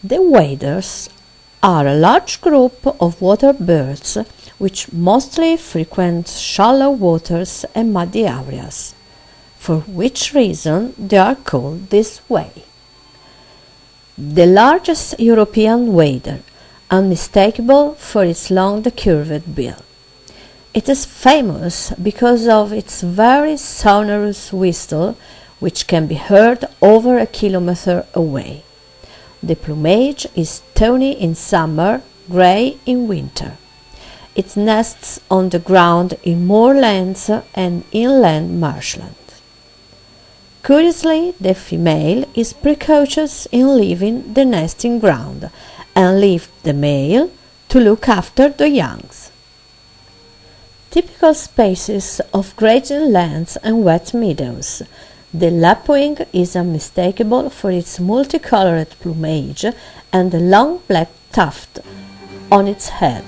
The waders are a large group of water birds which mostly frequent shallow waters and muddy areas, for which reason they are called this way. The largest European wader, unmistakable for its long curved bill. It is famous because of its very sonorous whistle, which can be heard over a kilometer away. The plumage is tawny in summer, grey in winter. It nests on the ground in moorlands and inland marshland. Curiously, the female is precocious in leaving the nesting ground and leaves the male to look after the youngs. Typical species of grazing lands and wet meadows. The lapwing is unmistakable for its multicolored plumage and the long black tuft on its head.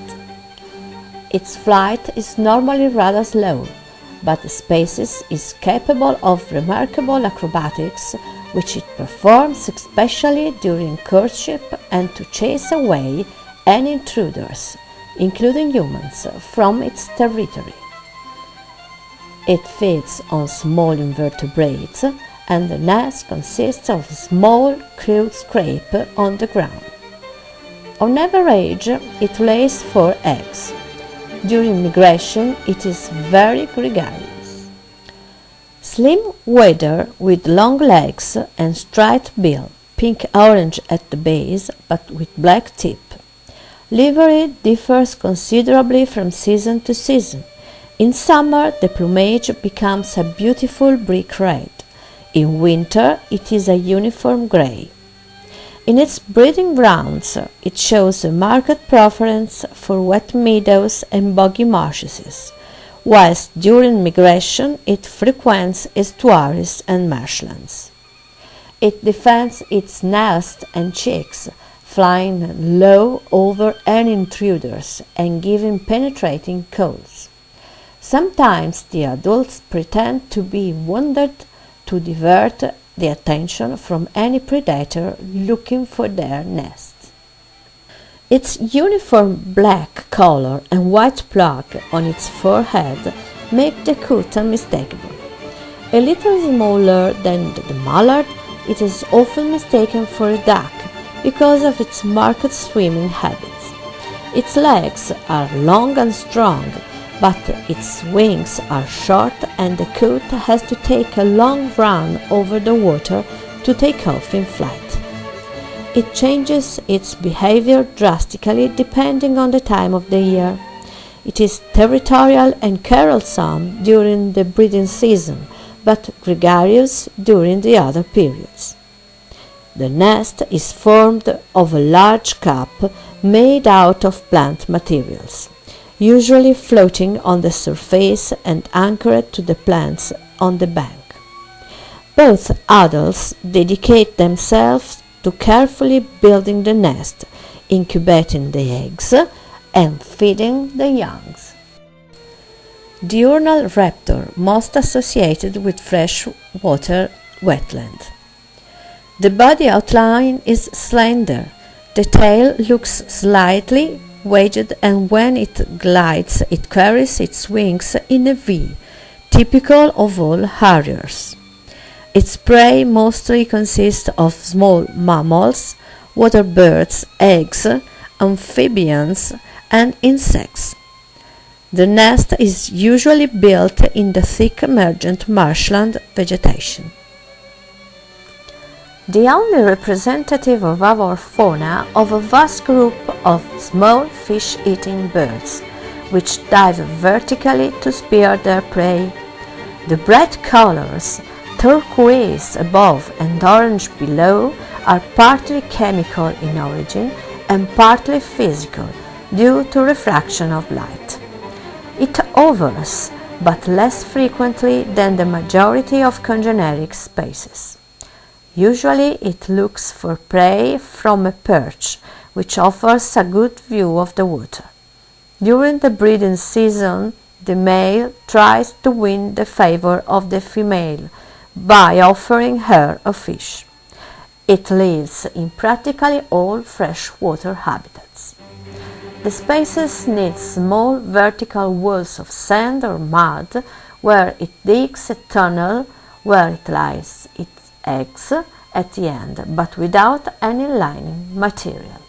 Its flight is normally rather slow, but the species is capable of remarkable acrobatics, which it performs especially during courtship and to chase away any intruders, including humans, from its territory. It feeds on small invertebrates, and the nest consists of a small crude scrape on the ground. On average, it lays 4 eggs. During migration, it is very gregarious. Slim wader with long legs and striped bill, pink-orange at the base but with black tip. Livery differs considerably from season to season. In summer, the plumage becomes a beautiful brick red. In winter, it is a uniform grey. In its breeding grounds, it shows a marked preference for wet meadows and boggy marshes, whilst during migration it frequents estuaries and marshlands. It defends its nest and chicks, flying low over any intruders and giving penetrating calls. Sometimes the adults pretend to be wounded to divert the attention from any predator looking for their nest. Its uniform black color and white plug on its forehead make the coot unmistakable. A little smaller than the mallard, it is often mistaken for a duck because of its marked swimming habits. Its legs are long and strong, but its wings are short and the coot has to take a long run over the water to take off in flight. It changes its behavior drastically depending on the time of the year. It is territorial and quarrelsome during the breeding season, but gregarious during the other periods. The nest is formed of a large cup made out of plant materials, usually floating on the surface and anchored to the plants on the bank. Both adults dedicate themselves to carefully building the nest, incubating the eggs, and feeding the youngs. Diurnal raptor most associated with freshwater wetland. The body outline is slender. The tail looks slightly wedged, and when it glides it carries its wings in a V, typical of all harriers. Its prey mostly consists of small mammals, water birds, eggs, amphibians, and insects. The nest is usually built in the thick emergent marshland vegetation. The only representative of our fauna of a vast group of small fish-eating birds, which dive vertically to spear their prey. The bright colors, turquoise above and orange below, are partly chemical in origin and partly physical due to refraction of light. It hovers, but less frequently than the majority of congeneric species. Usually it looks for prey from a perch, which offers a good view of the water. During the breeding season, the male tries to win the favor of the female by offering her a fish. It lives in practically all freshwater habitats. The species needs small vertical walls of sand or mud where it digs a tunnel where it lays its eggs at the end, but without any lining material.